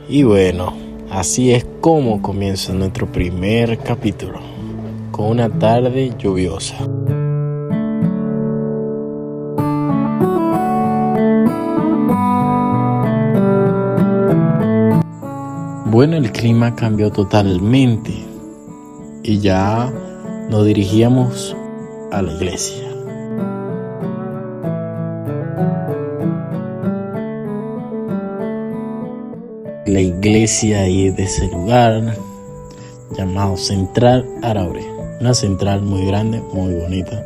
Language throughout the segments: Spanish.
Y bueno, así es como comienza nuestro primer capítulo, con una tarde lluviosa. Bueno, el clima cambió totalmente y ya nos dirigíamos a la iglesia. La iglesia ahí de ese lugar llamado Central Araure, una central muy grande, muy bonita,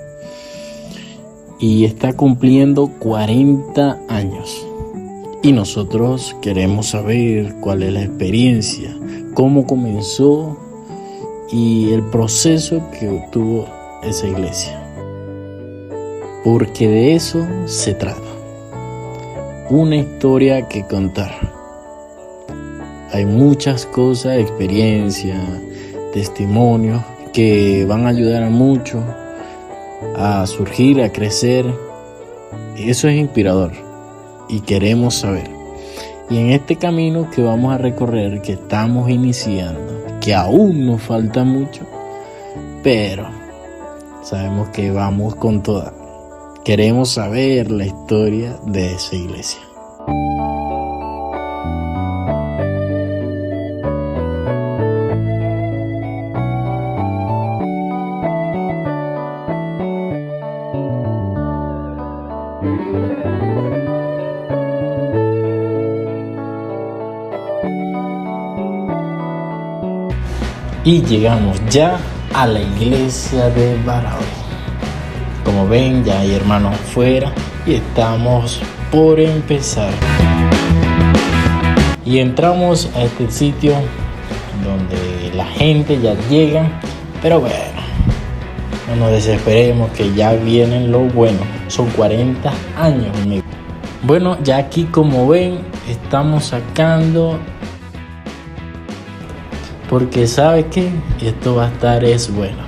y está cumpliendo 40 años. Y nosotros queremos saber cuál es la experiencia, cómo comenzó y el proceso que obtuvo esa iglesia. Porque de eso se trata. Una historia que contar. Hay muchas cosas, experiencias, testimonios que van a ayudar a muchos a surgir, a crecer. Eso es inspirador. Y queremos saber. Y en este camino que vamos a recorrer, que estamos iniciando, que aún nos falta mucho, pero sabemos que vamos con toda. Queremos saber la historia de esa iglesia. Y llegamos ya a la iglesia de Baraure. Como ven, ya hay hermanos afuera y estamos por empezar. Y entramos a este sitio donde la gente ya llega, pero bueno, no nos desesperemos que ya vienen lo bueno. Son 40 años, amigo. Bueno, ya aquí como ven, estamos sacando, porque sabe que esto va a estar es bueno.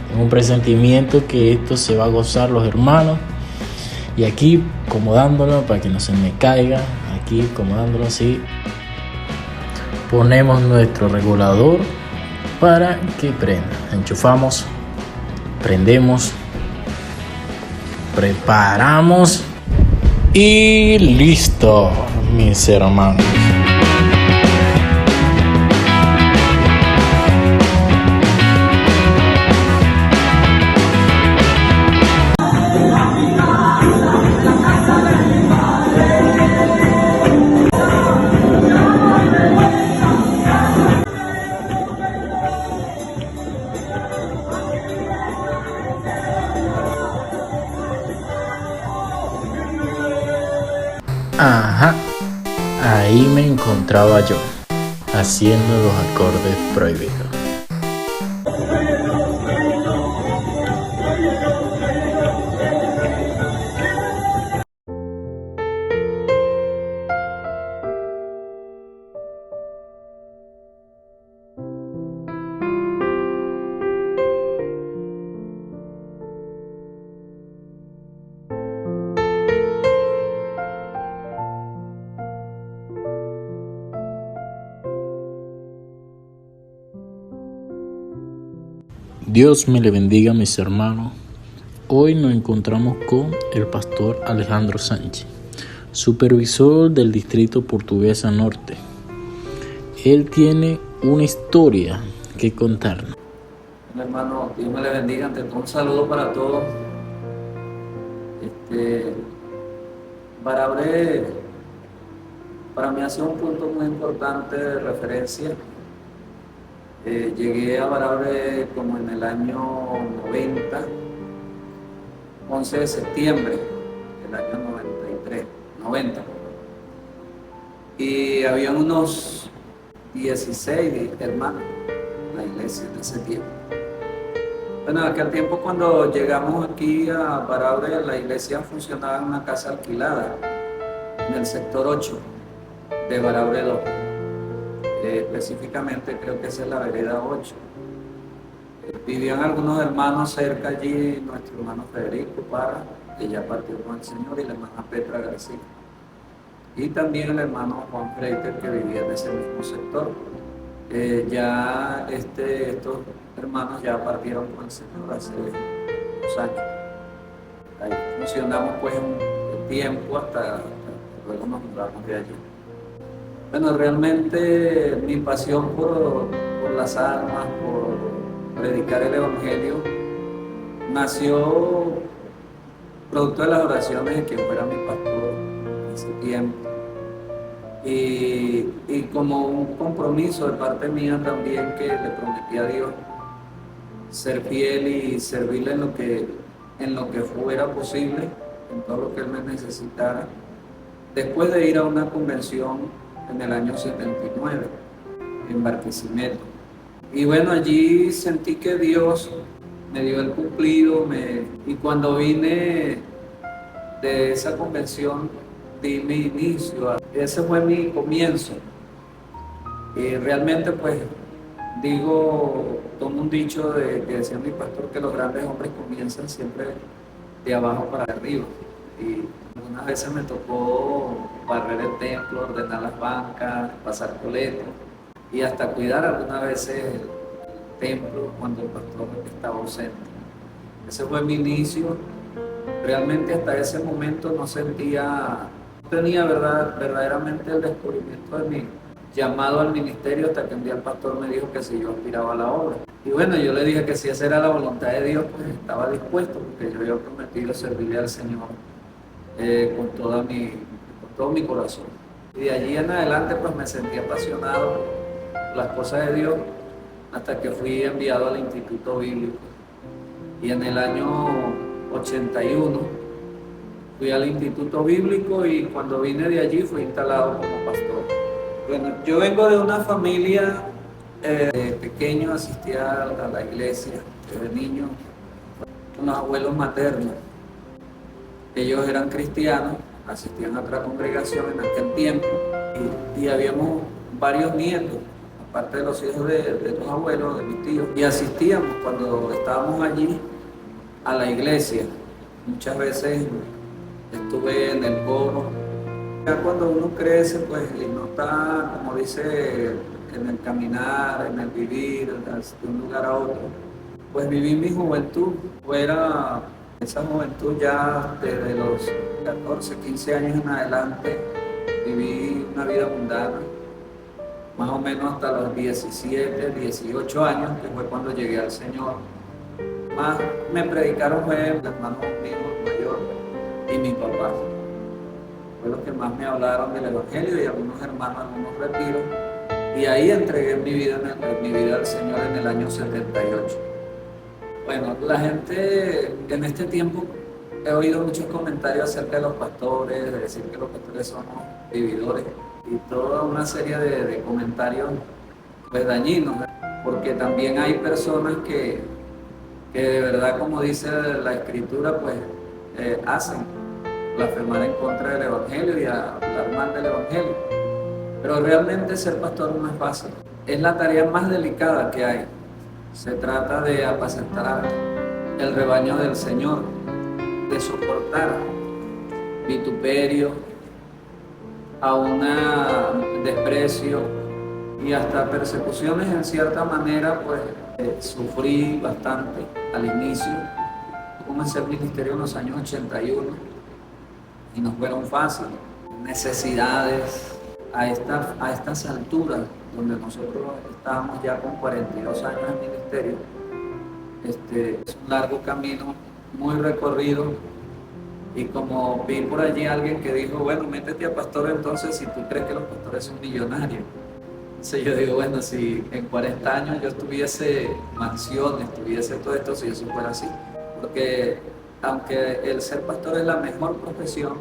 Tengo un presentimiento que esto se va a gozar los hermanos. Y aquí acomodándolo para que no se me caiga. Aquí acomodándolo así. Ponemos nuestro regulador para que prenda. Enchufamos, prendemos, preparamos y listo, mis hermanos. Ajá, ahí me encontraba yo, haciendo los acordes prohibidos. Dios me le bendiga, mis hermanos. Hoy nos encontramos con el pastor Alejandro Sánchez, supervisor del distrito Portuguesa Norte. Él tiene una historia que contarnos. Hermano, Dios me le bendiga. Ante todo, un saludo para todos. Baraure para mí ha sido un punto muy importante de referencia. Llegué a Baraure como en el año 90, 11 de septiembre del año 90. Y había unos 16 hermanos en la iglesia de ese tiempo. Bueno, en aquel tiempo cuando llegamos aquí a Baraure, la iglesia funcionaba en una casa alquilada en el sector 8 de Baraure 2. Específicamente creo que esa es la vereda 8. Vivían algunos hermanos cerca allí, nuestro hermano Federico Parra, que ya partió con el Señor, y la hermana Petra García. y también el hermano Juan Freiter, que vivía en ese mismo sector. Estos hermanos ya partieron con el Señor hace 2 años. Ahí funcionamos pues un tiempo hasta luego nos mudamos de allí. Bueno, realmente mi pasión por las almas, por predicar el Evangelio, nació producto de las oraciones de quien fuera mi pastor en ese tiempo. Y como un compromiso de parte mía también, que le prometí a Dios ser fiel y servirle en lo que fuera posible, en todo lo que Él me necesitara, después de ir a una convención en el año 79 en Barquisimeto. Y bueno, allí sentí que Dios me dio el cumplido, y cuando vine de esa convención di mi inicio, ese fue mi comienzo. Y realmente pues tomo un dicho que decía mi pastor, que los grandes hombres comienzan siempre de abajo para arriba. Y algunas veces me tocó barrer el templo, ordenar las bancas, pasar coletas y hasta cuidar algunas veces el templo cuando el pastor estaba ausente. Ese fue mi inicio. Realmente hasta ese momento no tenía verdaderamente el descubrimiento de mi llamado al ministerio, hasta que un día el pastor me dijo que si yo aspiraba a la obra. Y bueno, yo le dije que si esa era la voluntad de Dios, pues estaba dispuesto, porque yo había prometido servirle al Señor con todo mi corazón. Y de allí en adelante pues me sentí apasionado por las cosas de Dios, hasta que fui enviado al Instituto Bíblico. Y en el año 81 fui al Instituto Bíblico, y cuando vine de allí fui instalado como pastor. Bueno, yo vengo de una familia, de pequeño asistía a la iglesia, desde niño, con los abuelos maternos. Ellos eran cristianos, asistían a otra congregación en aquel tiempo, y habíamos varios nietos, aparte de los hijos de los abuelos, de mis tíos, y asistíamos cuando estábamos allí a la iglesia. Muchas veces estuve en el coro. Ya cuando uno crece, pues, y no está, como dice, en el caminar, en el vivir, de un lugar a otro, pues viví mi juventud. Fuera esa juventud ya desde los 14, 15 años en adelante, viví una vida mundana, más o menos hasta los 17, 18 años, que fue cuando llegué al Señor. Más me predicaron fue el hermano mío mayor y mi papá. Fue los que más me hablaron del Evangelio, y algunos hermanos, algunos retiros. Y ahí entregué mi vida al Señor en el año 78. Bueno, la gente en este tiempo, he oído muchos comentarios acerca de los pastores, de decir que los pastores somos vividores, y toda una serie de comentarios pues dañinos, porque también hay personas que de verdad, como dice la Escritura, pues hacen blasfemar en contra del Evangelio y hablar mal del Evangelio. Pero realmente ser pastor no es fácil. Es la tarea más delicada que hay. Se trata de apacentar el rebaño del Señor, de soportar vituperio, a un desprecio y hasta persecuciones en cierta manera. Pues sufrí bastante al inicio. Comencé el ministerio en los años 81 y no fueron fáciles. Necesidades a estas alturas, donde nosotros estábamos ya con 42 años en ministerio. Es un largo camino, muy recorrido, y como vi por allí alguien que dijo, bueno, métete a pastor entonces si tú crees que los pastores son millonarios. Entonces yo digo, bueno, si en 40 años yo tuviese mansiones, tuviese todo esto, si eso fuera así. Porque aunque el ser pastor es la mejor profesión,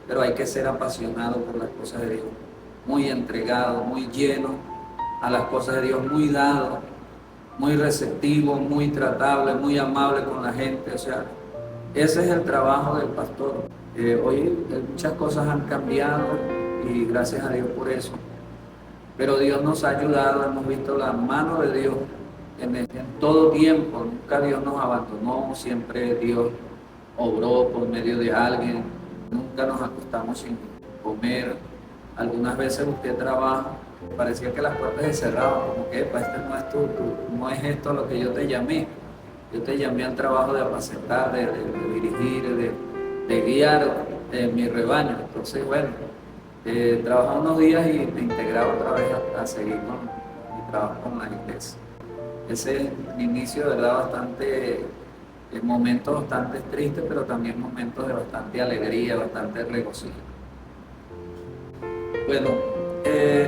pero hay que ser apasionado por las cosas de Dios, muy entregado, muy lleno a las cosas de Dios, muy dado, muy receptivo, muy tratable, muy amable con la gente. O sea, ese es el trabajo del pastor. Hoy muchas cosas han cambiado y gracias a Dios por eso. Pero Dios nos ha ayudado, hemos visto la mano de Dios en todo tiempo. Nunca Dios nos abandonó, siempre Dios obró por medio de alguien. Nunca nos acostamos sin comer. Algunas veces busqué trabajo, parecía que las puertas se cerraban, como que "Epa, este no es no es esto a lo que yo te llamé. Yo te llamé al trabajo de apacentar, de dirigir, de guiar mi rebaño". Entonces, bueno, trabajaba unos días y me integraba otra vez a seguir con mi trabajo con la iglesia. Ese es mi inicio, de verdad, bastante, momentos bastante tristes, pero también momentos de bastante alegría, bastante regocijo. Bueno,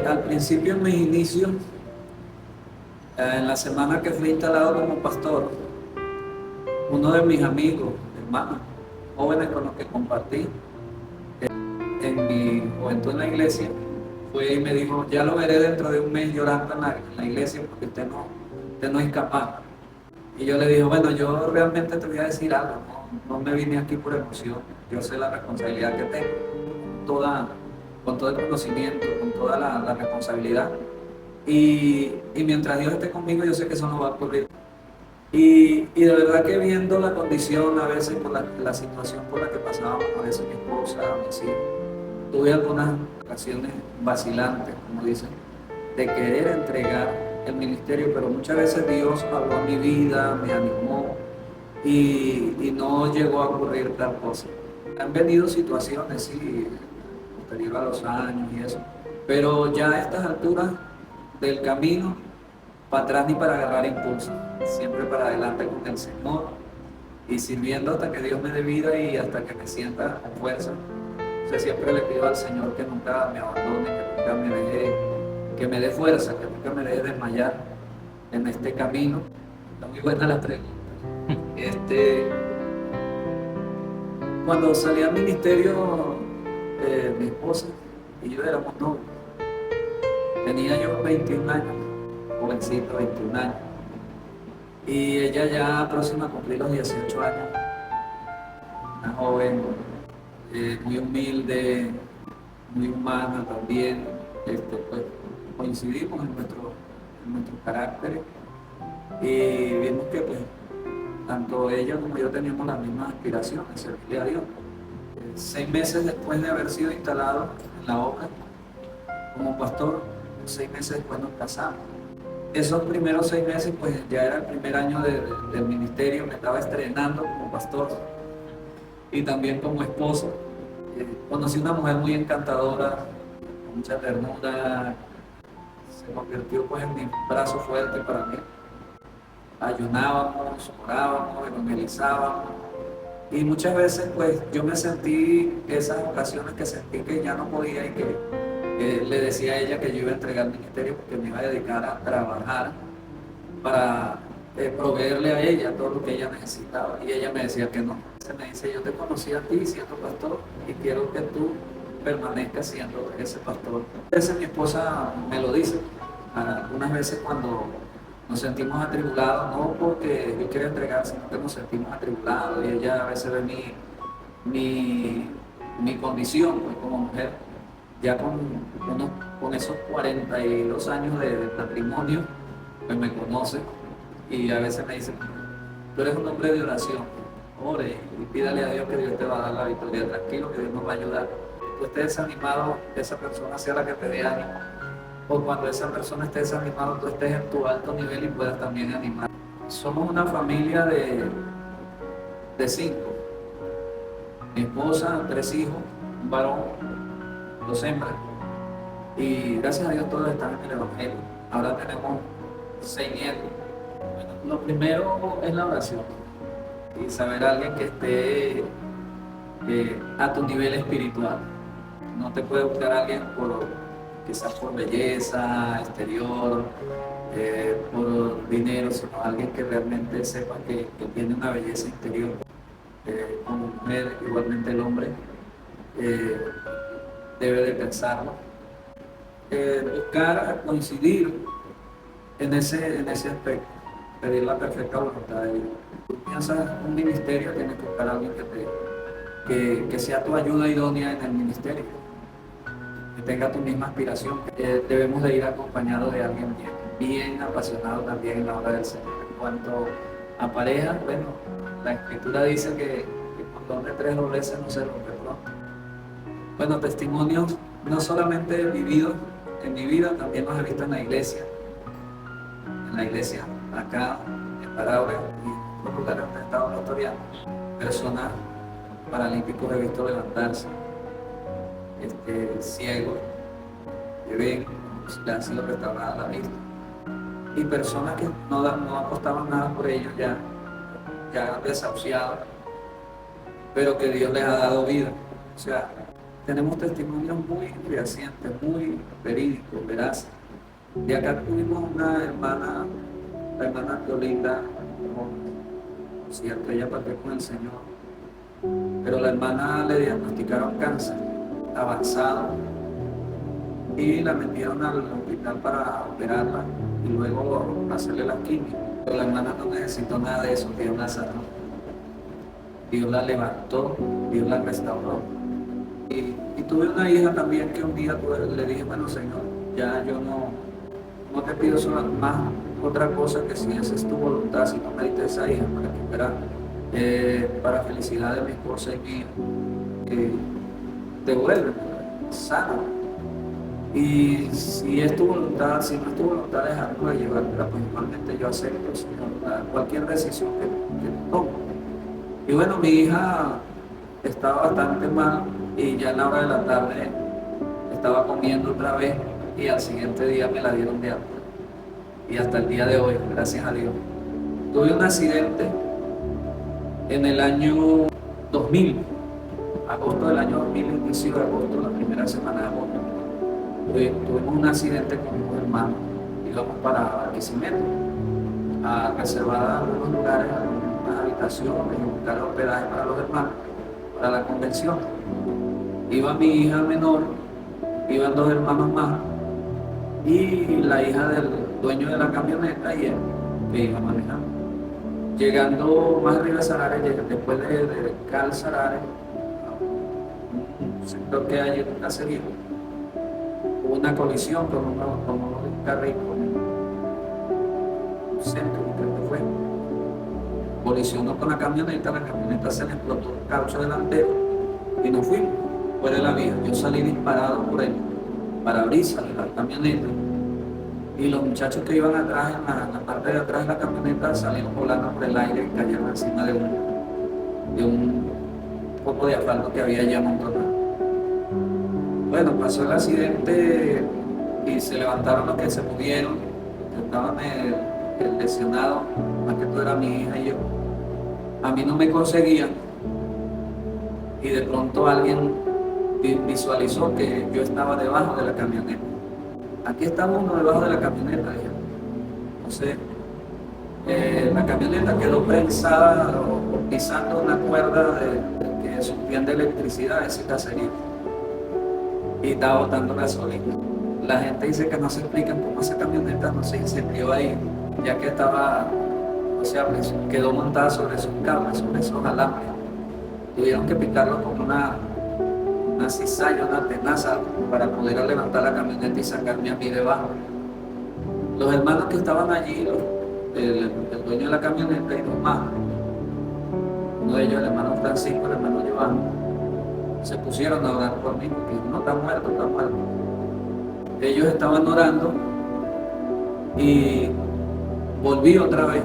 al principio, en mis inicios, en la semana que fui instalado como pastor, uno de mis amigos, hermanos, jóvenes con los que compartí en mi juventud en la iglesia, fue y me dijo: "Ya lo veré dentro de un mes llorando en la iglesia porque usted no es capaz". Y yo le dije: "Bueno, yo realmente te voy a decir algo, no me vine aquí por emoción, yo sé la responsabilidad que tengo, toda, con todo el conocimiento, con toda la responsabilidad. Y mientras Dios esté conmigo, yo sé que eso no va a ocurrir". Y de verdad que, viendo la condición, a veces por la situación por la que pasábamos, a veces mi esposa, mis hijos, tuve algunas ocasiones vacilantes, como dicen, de querer entregar el ministerio, pero muchas veces Dios habló a mi vida, me animó y no llegó a ocurrir tal cosa. Han venido situaciones, sí, posterior a los años y eso, pero ya a estas alturas del camino, para atrás ni para agarrar impulso, siempre para adelante con el Señor y sirviendo hasta que Dios me dé vida y hasta que me sienta con fuerza. O sea, siempre le pido al Señor que nunca me abandone, que nunca me deje, que me dé fuerza, que nunca me deje desmayar en este camino. Está muy buena la pregunta. Cuando salí al ministerio, mi esposa y yo éramos novios. Tenía yo 21 años, jovencito, 21 años. Y ella ya próxima a cumplir los 18 años. Una joven, muy humilde, muy humana también. Pues, coincidimos en nuestro carácter y vimos que, pues, tanto ella como yo teníamos las mismas aspiraciones, servirle a Dios. 6 meses después de haber sido instalado en la obra como pastor, 6 meses después nos casamos. Esos primeros 6 meses, pues ya era el primer año del ministerio, me estaba estrenando como pastor y también como esposo. Conocí una mujer muy encantadora, con mucha ternura, se convirtió, pues, en mi brazo fuerte para mí. Ayunábamos, orábamos, evangelizábamos y muchas veces, pues, yo me sentí, esas ocasiones que sentí que ya no podía y que le decía a ella que yo iba a entregar el ministerio porque me iba a dedicar a trabajar para proveerle a ella todo lo que ella necesitaba, y ella me decía que no. Se me dice: "Yo te conocí a ti siendo pastor y quiero que tú permanezcas siendo ese pastor". A veces mi esposa me lo dice, algunas veces cuando nos sentimos atribulados, no porque yo quiera entregar, sino que nos sentimos atribulados, y ella a veces ve mi condición, pues, como mujer, ya con esos 42 años de matrimonio, pues me conoce y a veces me dice: "Tú eres un hombre de oración, ore y pídale a Dios que Dios te va a dar la victoria, tranquilo, que Dios nos va a ayudar". Tú estés desanimado, esa persona sea la que te dé ánimo, o cuando esa persona esté desanimado, tú estés en tu alto nivel y puedas también animar. Somos una familia de 5, mi esposa, 3 hijos, un varón, 2 hembras, y gracias a Dios todos están en el Evangelio. Ahora tenemos 6 nietos. Bueno, lo primero es la oración y saber a alguien que esté a tu nivel espiritual. No te puede buscar a alguien quizás por belleza exterior, por dinero, sino alguien que realmente sepa que tiene una belleza interior. Como mujer, igualmente el hombre debe de pensarlo. Buscar coincidir en ese aspecto, pedir la perfecta voluntad de Dios. Tú piensas un ministerio, tienes que buscar a alguien que sea tu ayuda idónea en el ministerio, que tenga tu misma aspiración. Debemos de ir acompañados de alguien bien apasionado también en la obra del Señor. En cuanto a pareja, bueno, la Escritura dice que con 2 de 3 dobleces no se rompe pronto. Bueno, testimonios no solamente he vivido en mi vida, también los he visto en la iglesia acá en Paraguay y los lugares donde he estado pastoreando. Personas paralímpicos he visto levantarse, ciegos que ven, le han sido restaurada la vista. Y personas que no apostaban nada por ellos, ya desahuciados, pero que Dios les ha dado vida. O sea, tenemos testimonios muy fehacientes, muy verídicos, veraces. De acá tuvimos una hermana, la hermana Teolinda, cierto, ella partió con el Señor, pero la hermana le diagnosticaron cáncer avanzado y la metieron al hospital para operarla y luego hacerle la quimio. Pero la hermana no necesitó nada de eso, Dios la sanó, Dios la levantó, Dios la restauró. Y tuve una hija también que un día le dije, bueno Señor, ya yo no te pido solo más otra cosa que si esa es tu voluntad, si no me diste esa hija para que para felicidad de mi esposa y mía, devuelve, sana. Y si es tu voluntad, si no es tu voluntad dejarlo de llevártela, pues igualmente yo acepto, Señor, cualquier decisión que tome. Y bueno, mi hija estaba bastante mal y ya en la hora de la tarde estaba comiendo otra vez y al siguiente día me la dieron de alta. Y hasta el día de hoy, gracias a Dios. Tuve un accidente en el año 2000, agosto del año 2000, inicio de agosto, la primera semana de agosto. Tuvimos un accidente con un hermano, íbamos para Barquisimeto, a reservar algunos lugares, algunas habitaciones, y buscar hospedaje para los hermanos, para la convención. Iba mi hija menor, iban dos hermanos más, y la hija del dueño de la camioneta y él, que iba manejando. Llegando más arriba de Sarares, después de Cal Sarares, un sector que hay en un caserío, hubo una colisión con un carrito, un centro, creo que fue. Colisionó con la camioneta se le explotó el caucho delantero y nos fuimos fuera de la vía. Yo salí disparado por el parabrisas de la camioneta y los muchachos que iban atrás, en la parte de atrás de la camioneta, salieron volando por el aire y cayeron encima de un poco de asfalto que había allá montado. Bueno, pasó el accidente y se levantaron los que se pudieron, estaban el lesionado, más que todo era mi hija y yo. A mí no me conseguían y de pronto alguien visualizó que yo estaba debajo de la camioneta. Aquí estamos uno debajo de la camioneta, dije. Entonces, la camioneta quedó prensada o pisando una cuerda que suspende electricidad, ese caserío, y estaba botando gasolina. La gente dice que no se explican cómo esa camioneta no se incendió ahí, ya que estaba, o sea, quedó montada sobre esos cables, sobre esos alambres. Tuvieron que picarlo con una cizalla, una tenaza, para poder levantar la camioneta y sacarme a mí debajo. Los hermanos que estaban allí, el dueño de la camioneta y dos más, uno de ellos, el hermano Francisco, el hermano Giovanni, se pusieron a orar por mí, porque no está muerto, está muerto. Ellos estaban orando y volví otra vez.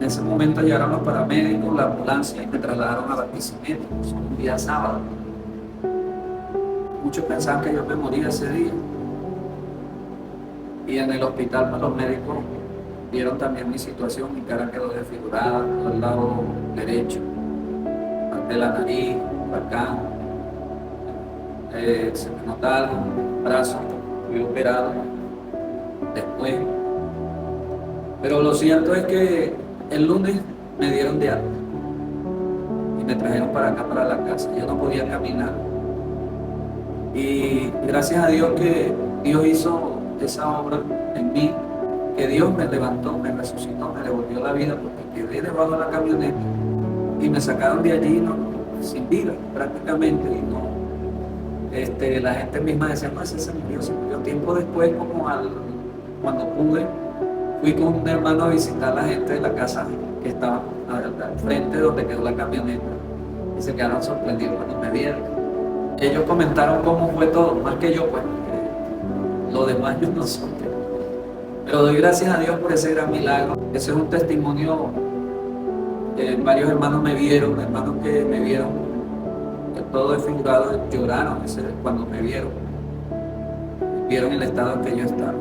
En ese momento llegaron los paramédicos, la ambulancia y me trasladaron a Barquisimeto, un día sábado. Muchos pensaban que yo me moría ese día. Y en el hospital, pues, los médicos vieron también mi situación, mi cara quedó desfigurada, todo el lado derecho, parte de la nariz, acá, se me nota algo, brazo, fui operado después. Pero lo cierto es que el lunes me dieron de alta y me trajeron para acá, para la casa. Yo no podía caminar. Y gracias a Dios que Dios hizo esa obra en mí, que Dios me levantó, me resucitó, me devolvió la vida, porque quedé debajo de la camioneta y me sacaron de allí sin vida prácticamente. Y la gente misma decía, no, ese se murió. Tiempo después, cuando pude, fui con un hermano a visitar a la gente de la casa que estaba al frente de donde quedó la camioneta y se quedaron sorprendidos cuando me vieron. Ellos comentaron cómo fue todo, más que yo, pues. Lo demás yo no sé. Pero doy gracias a Dios por ese gran milagro. Ese es un testimonio. Varios hermanos me vieron, hermanos que me vieron, todo desfigurado, lloraron cuando me vieron el estado en que yo estaba.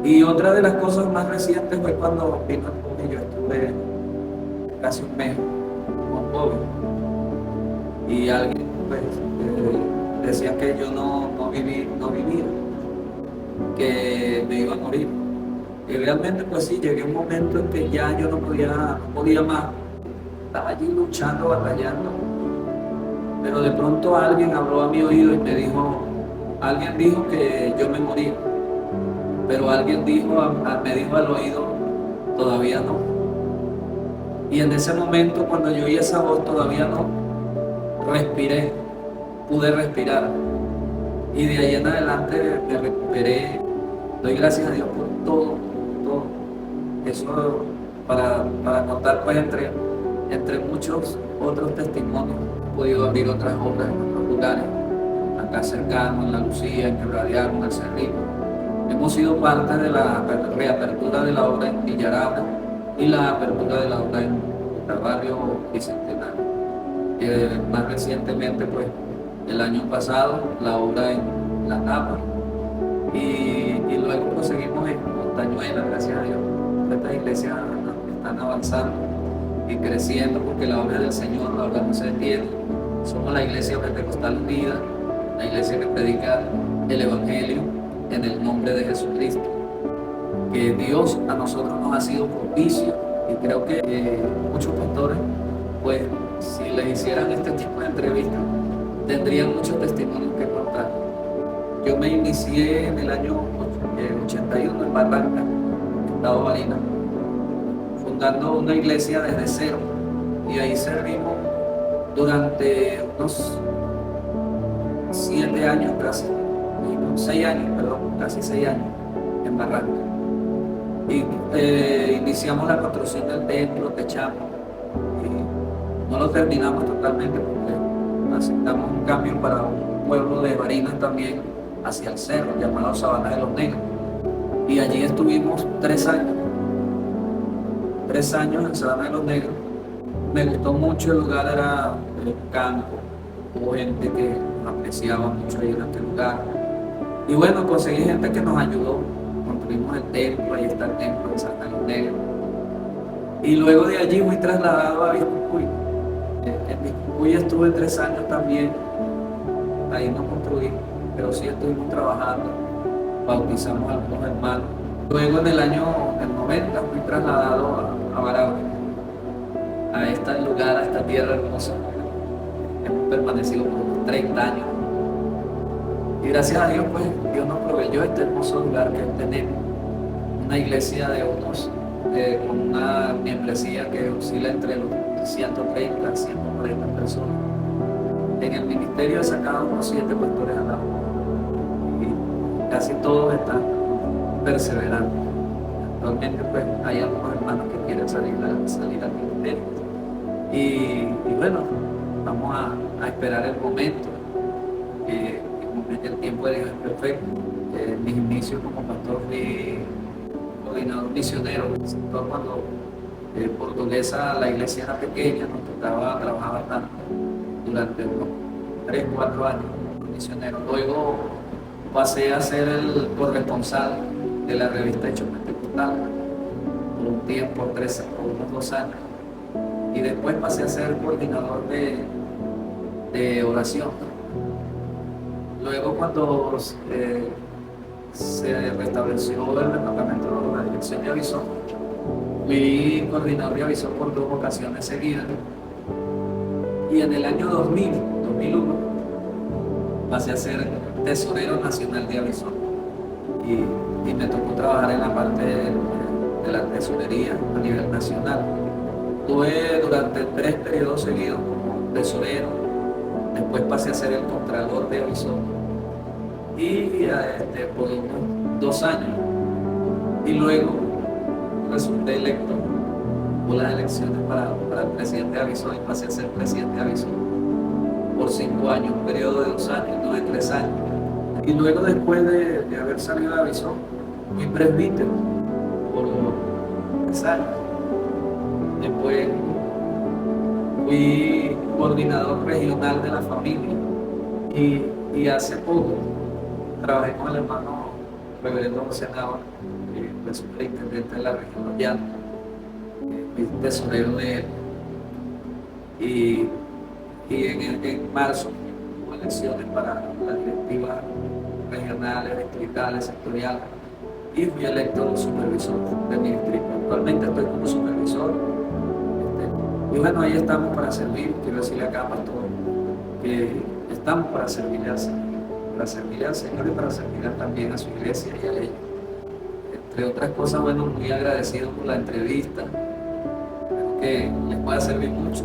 Y otra de las cosas más recientes fue cuando vino el COVID. Yo estuve casi un mes con COVID y alguien pues, decía que yo no vivía, que me iba a morir. Y realmente pues sí, llegué a un momento en que ya yo no podía más. Estaba allí luchando, batallando. Pero de pronto alguien habló a mi oído y alguien dijo que yo me morí. Pero alguien me dijo al oído, todavía no. Y en ese momento, cuando yo oí esa voz, todavía no, pude respirar. Y de ahí en adelante me recuperé. Doy gracias a Dios por todo. Eso para contar pues entre muchos otros testimonios. He podido abrir otras obras en otros lugares, acá cercano, en La Lucía, en Quebradiano, en El Cerrito. Hemos sido parte de la reapertura de la obra en Villarama y la apertura de la obra en el barrio Bicentenario. Más recientemente, pues, el año pasado, la obra en La Tapa. Y luego pues, seguimos en Montañuela, gracias a Dios. Estas iglesias están avanzando y creciendo porque la obra del Señor, la obra no se detiene. Somos la iglesia pentecostal unida, la iglesia que predica el Evangelio en el nombre de Jesucristo. Que Dios a nosotros nos ha sido propicio y creo que muchos pastores, pues si les hicieran este tipo de entrevistas, tendrían muchos testimonios que contar. Yo me inicié en el año 81 en Barranca, Estado Barinas, fundando una iglesia desde cero y ahí servimos durante unos 7 años casi, 6 años, casi 6 años en Barranca. Y iniciamos la construcción del templo, techamos y no lo terminamos totalmente porque aceptamos un cambio para un pueblo de Barinas también hacia el cerro llamado Sabana de los Negros. Y allí estuvimos 3 años. 3 años en Sabana de los Negros. Me gustó mucho el lugar, era el campo, hubo gente que nos apreciaba mucho ahí en este lugar. Y bueno, conseguí gente que nos ayudó. Construimos el templo, ahí está el templo de Sabana de los Negros. Y luego de allí fui trasladado a Biscucuy. En Biscucuy estuve 3 años también. Ahí no construí, pero sí estuvimos trabajando. Bautizamos a algunos hermanos. Luego en el año 90 fui trasladado a Barahona, a este lugar, a esta tierra hermosa. Hemos permanecido por unos 30 años. Y gracias a Dios, pues, Dios nos proveyó este hermoso lugar que tenemos. Una iglesia con una membresía que oscila entre los 130 y 140 personas. En el ministerio he sacado unos 7 pastores al lado. Y casi todos están perseverando. Actualmente pues hay algunos hermanos que quieren salir al ministerio. Y bueno, vamos a esperar el momento. El tiempo de Dios es perfecto. Mis inicios como pastor fui coordinador misionero. Cuando Portuguesa la iglesia era pequeña, nos tocaba trabajar bastante durante unos 3-4 años como misionero. Luego pasé a ser el corresponsal de la revista Hechos Pentecostal por un tiempo, por unos 2 años. Y después pasé a ser coordinador de oración. Luego cuando se restableció el departamento de la dirección de Avisón, fui coordinador de Avisón por 2 ocasiones seguidas. Y en el año 2001, pasé a ser tesorero nacional de Avisón. Y me tocó trabajar en la parte de la tesorería a nivel nacional. Tuve durante 3 periodos seguidos como tesorero. Después pasé a ser el contralor de Avisón. Y por unos 2 años. Y luego resulté electo por las elecciones para el presidente de Avisón y pasé a ser presidente de Avisón por 5 años, un periodo de 2 años, no de 3 años. Y luego, después de haber salido de Avisón, fui presbítero por 3 años. Después fui coordinador regional de la familia y hace poco trabajé con el hermano reverendo José Navarro, que fue superintendente de la región de Llanos, fui tesorero de él. Y en marzo hubo elecciones para las directivas regionales, distritales, sectoriales, y fui electo supervisor de mi distrito. Actualmente estoy como supervisor. Y bueno, ahí estamos para servir. Quiero decirle acá, pastor, que estamos para servirle al Señor y para servir también a su iglesia y a ella. Entre otras cosas, bueno, muy agradecido por la entrevista. Espero que les pueda servir mucho.